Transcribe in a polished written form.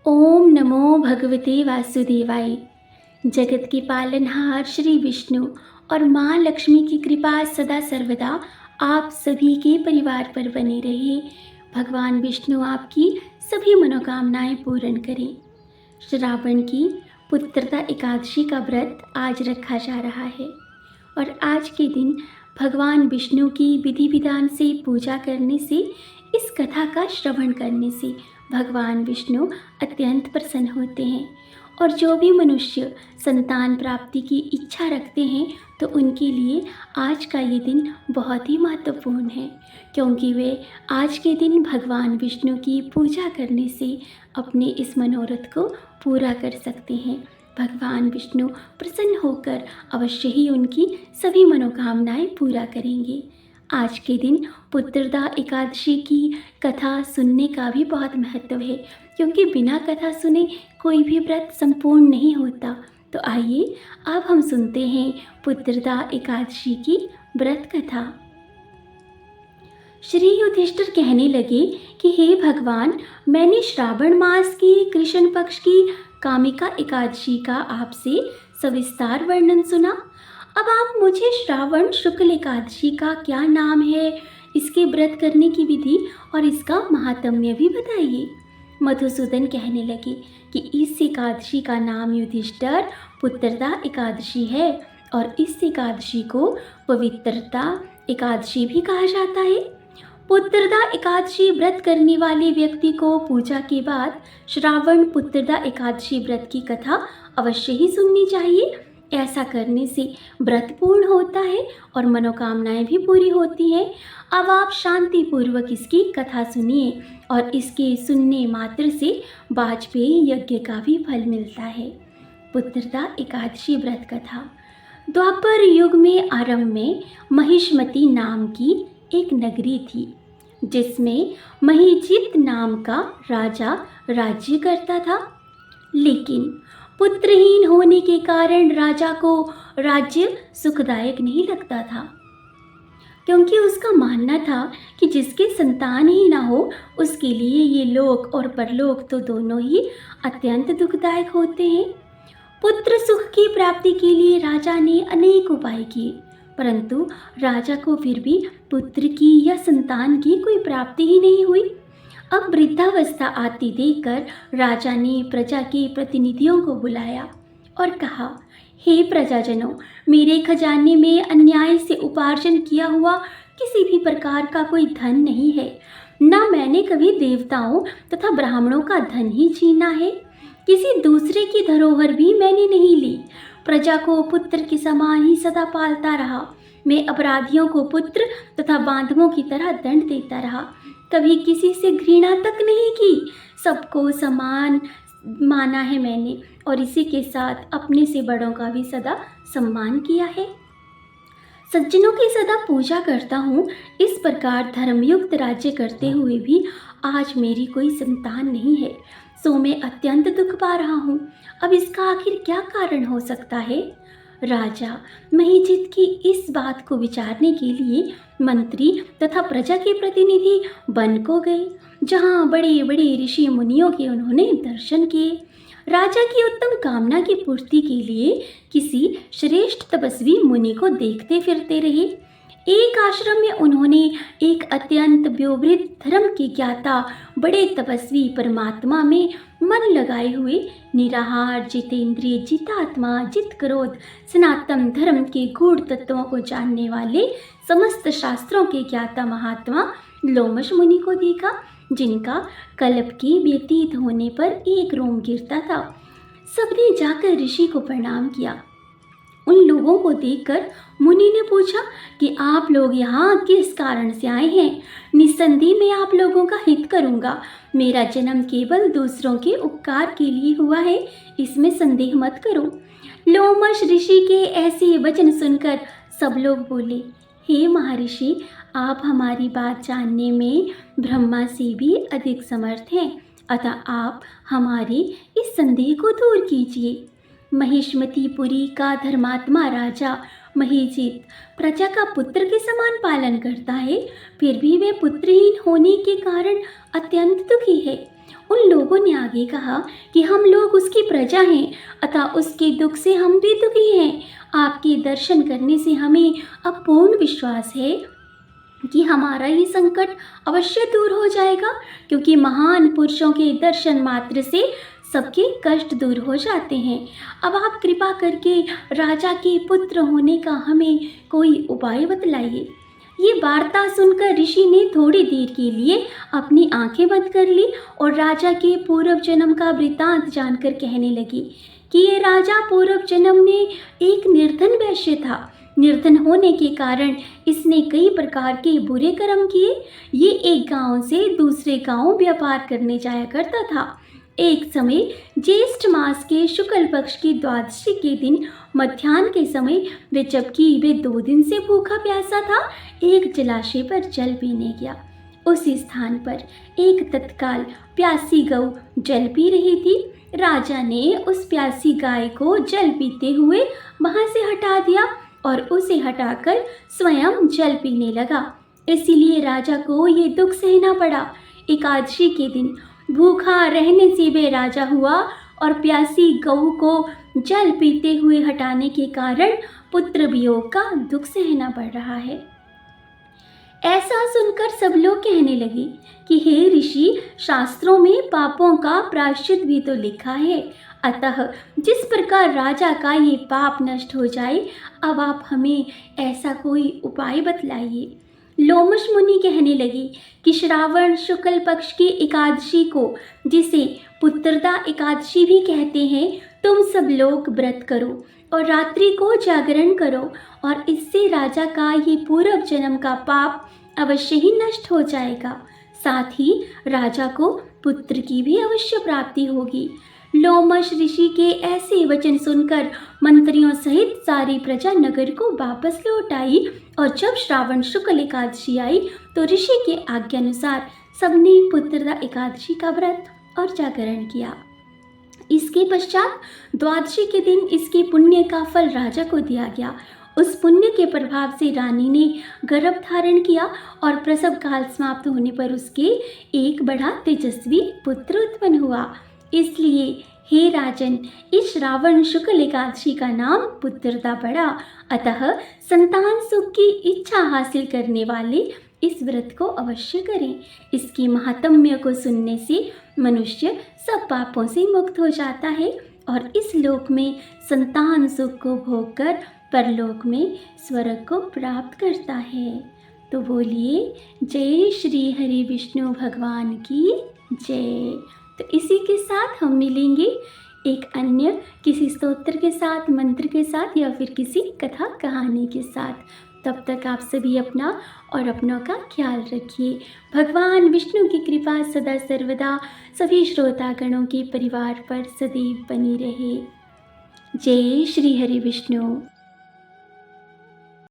ओम नमो भगवते वासुदेवाय। जगत के पालनहार श्री विष्णु और माँ लक्ष्मी की कृपा सदा सर्वदा आप सभी के परिवार पर बनी रहे। भगवान विष्णु आपकी सभी मनोकामनाएं पूर्ण करें। श्रावण की पुत्रदा एकादशी का व्रत आज रखा जा रहा है और आज के दिन भगवान विष्णु की विधि विधान से पूजा करने से, इस कथा का श्रवण करने से भगवान विष्णु अत्यंत प्रसन्न होते हैं और जो भी मनुष्य संतान प्राप्ति की इच्छा रखते हैं तो उनके लिए आज का ये दिन बहुत ही महत्वपूर्ण है, क्योंकि वे आज के दिन भगवान विष्णु की पूजा करने से अपने इस मनोरथ को पूरा कर सकते हैं। भगवान विष्णु प्रसन्न होकर अवश्य ही उनकी सभी मनोकामनाएं पूरा करेंगे। आज के दिन पुत्रदा एकादशी की कथा सुनने का भी बहुत महत्व है, क्योंकि बिना कथा सुने कोई भी व्रत संपूर्ण नहीं होता। तो आइए अब हम सुनते हैं पुत्रदा एकादशी की व्रत कथा। श्री युधिष्ठिर कहने लगे कि हे भगवान, मैंने श्रावण मास की कृष्ण पक्ष की कामिका एकादशी का आपसे सविस्तार वर्णन सुना। अब आप मुझे श्रावण शुक्ल एकादशी का क्या नाम है, इसके व्रत करने की विधि और इसका महात्म्य भी बताइए। मधुसूदन कहने लगे कि इस एकादशी का नाम युधिष्ठिर पुत्रदा एकादशी है और इस एकादशी को पवित्रता एकादशी भी कहा जाता है। पुत्रदा एकादशी व्रत करने वाले व्यक्ति को पूजा के बाद श्रावण पुत्रदा एकादशी व्रत की कथा अवश्य ही सुननी चाहिए। ऐसा करने से व्रत पूर्ण होता है और मनोकामनाएं भी पूरी होती हैं। अब आप शांति पूर्वक इसकी कथा सुनिए और इसके सुनने मात्र से वाजपेयी यज्ञ का भी फल मिलता है। पुत्रदा एकादशी व्रत कथा। द्वापर युग में आरंभ में महिष्मती नाम की एक नगरी थी, जिसमें महीजित नाम का राजा राज्य करता था। लेकिन पुत्रहीन होने के कारण राजा को राज्य सुखदायक नहीं लगता था, क्योंकि उसका मानना था कि जिसके संतान ही ना हो उसके लिए ये लोक और परलोक तो दोनों ही अत्यंत दुखदायक होते हैं। पुत्र सुख की प्राप्ति के लिए राजा ने अनेक उपाय किए, परंतु राजा को फिर भी पुत्र की या संतान की कोई प्राप्ति ही नहीं हुई। अब वृद्धावस्था आती देखकर राजा ने प्रजा के प्रतिनिधियों को बुलाया और कहा, हे प्रजाजनों, मेरे खजाने में अन्याय से उपार्जन किया हुआ किसी भी प्रकार का कोई धन नहीं है। न मैंने कभी देवताओं तथा ब्राह्मणों का धन ही छीना है। किसी दूसरे की धरोहर भी मैंने नहीं ली। प्रजा को पुत्र के समान ही सदा पालता रहा। मैं अपराधियों को पुत्र तथा बांधवों की तरह दंड देता रहा। कभी किसी से घृणा तक नहीं की। सबको समान माना है मैंने और इसी के साथ अपने से बड़ों का भी सदा सम्मान किया है। सज्जनों की सदा पूजा करता हूँ। इस प्रकार धर्मयुक्त राज्य करते हुए भी आज मेरी कोई संतान नहीं है, सो मैं अत्यंत दुख पा रहा हूँ। अब इसका आखिर क्या कारण हो सकता है? राजा महीजित की इस बात को विचारने के लिए मंत्री तथा प्रजा के प्रतिनिधि वन को गए, जहाँ बड़े बड़े ऋषि मुनियों के उन्होंने दर्शन किए। राजा की उत्तम कामना की पूर्ति के लिए किसी श्रेष्ठ तपस्वी मुनि को देखते फिरते रहे। एक आश्रम में उन्होंने एक अत्यंत व्योवृत धर्म के ज्ञाता बड़े तपस्वी परमात्मा में मन लगाए हुए निराहार, जितेंद्रिय, जितात्मा, जित क्रोध, सनातन धर्म के गूढ़ तत्वों को जानने वाले समस्त शास्त्रों के ज्ञाता महात्मा लोमश मुनि को देखा, जिनका कल्प के व्यतीत होने पर एक रोम गिरता था। सबने जाकर ऋषि को प्रणाम किया। उन लोगों को देखकर मुनि ने पूछा कि आप लोग यहाँ किस कारण से आए हैं? निस्संदेह मैं आप लोगों का हित करूँगा। मेरा जन्म केवल दूसरों के उपकार के लिए हुआ है, इसमें संदेह मत करो। लोमश ऋषि के ऐसे वचन सुनकर सब लोग बोले, हे महर्षि, आप हमारी बात जानने में ब्रह्मा से भी अधिक समर्थ हैं, अतः आप हमारे इस संदेह को दूर कीजिए। महिष्मतीपुरी का धर्मात्मा राजा महीजित प्रजा का पुत्र के समान पालन करता है, फिर भी वे पुत्रहीन होने के कारण अत्यंत दुखी है। उन लोगों लोगों ने आगे कहा कि हम लोग उसकी प्रजा हैं, अतः उसके दुख से हम भी दुखी हैं। आपके दर्शन करने से हमें अब पूर्ण विश्वास है कि हमारा ये संकट अवश्य दूर हो जाएगा, क्योंकि महान पुरुषों के दर्शन मात्र से सबके कष्ट दूर हो जाते हैं। अब आप कृपा करके राजा के पुत्र होने का हमें कोई उपाय बतलाइए। ये वार्ता सुनकर ऋषि ने थोड़ी देर के लिए अपनी आंखें बंद कर ली और राजा के पूर्व जन्म का वृतांत जानकर कहने लगी कि ये राजा पूर्व जन्म में एक निर्धन वैश्य था। निर्धन होने के कारण इसने कई प्रकार के बुरे कर्म किए। ये एक गांव से दूसरे गांव व्यापार करने जाया करता था। एक समय ज्येष्ठ मास के शुक्ल पक्ष की द्वादशी के दिन मध्याह्न के समय जबकि वे 2 दिन से भूखा प्यासा था, एक जलाशय पर जल पीने गया। उस स्थान पर एक तत्काल प्यासी गौ जल पी रही थी। राजा ने उस प्यासी गाय को जल पीते हुए वहां से हटा दिया और उसे हटाकर स्वयं जल पीने लगा। इसीलिए राजा को ये दुख सहना पड़ा। एकादशी के दिन भूखा रहने से वे राजा हुआ और प्यासी गऊ को जल पीते हुए हटाने के कारण पुत्र वियोग का दुख सहना पड़ रहा है। ऐसा सुनकर सब लोग कहने लगे कि हे ऋषि, शास्त्रों में पापों का प्रायश्चित भी तो लिखा है, अतः जिस प्रकार राजा का ये पाप नष्ट हो जाए, अब आप हमें ऐसा कोई उपाय बतलाइए। लोमश मुनि कहने लगे कि श्रावण शुक्ल पक्ष की एकादशी को, जिसे पुत्रदा एकादशी भी कहते हैं, तुम सब लोग व्रत करो और रात्रि को जागरण करो और इससे राजा का ये पूर्व जन्म का पाप अवश्य ही नष्ट हो जाएगा। साथ ही राजा को पुत्र की भी अवश्य प्राप्ति होगी। लोमश ऋषि के ऐसे वचन सुनकर मंत्रियों सहित सारी प्रजा नगर को वापस लौट आई और जब श्रावण शुक्ल एकादशी आई तो ऋषि के आज्ञानुसार सबने पुत्रदा एकादशी का व्रत और जागरण किया। इसके पश्चात द्वादशी के दिन इसके पुण्य का फल राजा को दिया गया। उस पुण्य के प्रभाव से रानी ने गर्भ धारण किया और प्रसव काल समाप्त होने पर उसके एक बड़ा तेजस्वी पुत्र उत्पन्न हुआ। इसलिए हे राजन, इस श्रावण शुक्ल एकादशी का नाम पुत्रदा पड़ा। अतः संतान सुख की इच्छा हासिल करने वाले इस व्रत को अवश्य करें। इसकी महात्म्य को सुनने से मनुष्य सब पापों से मुक्त हो जाता है और इस लोक में संतान सुख को भोगकर परलोक में स्वर्ग को प्राप्त करता है। तो बोलिए जय श्री हरि विष्णु भगवान की जय। तो इसी के साथ हम मिलेंगे एक अन्य किसी स्तोत्र के साथ, मंत्र के साथ या फिर किसी कथा कहानी के साथ। तब तक आप सभी अपना और अपनों का ख्याल रखिए। भगवान विष्णु की कृपा सदा सर्वदा सभी श्रोतागणों के परिवार पर सदैव बनी रहे। जय श्री हरि विष्णु।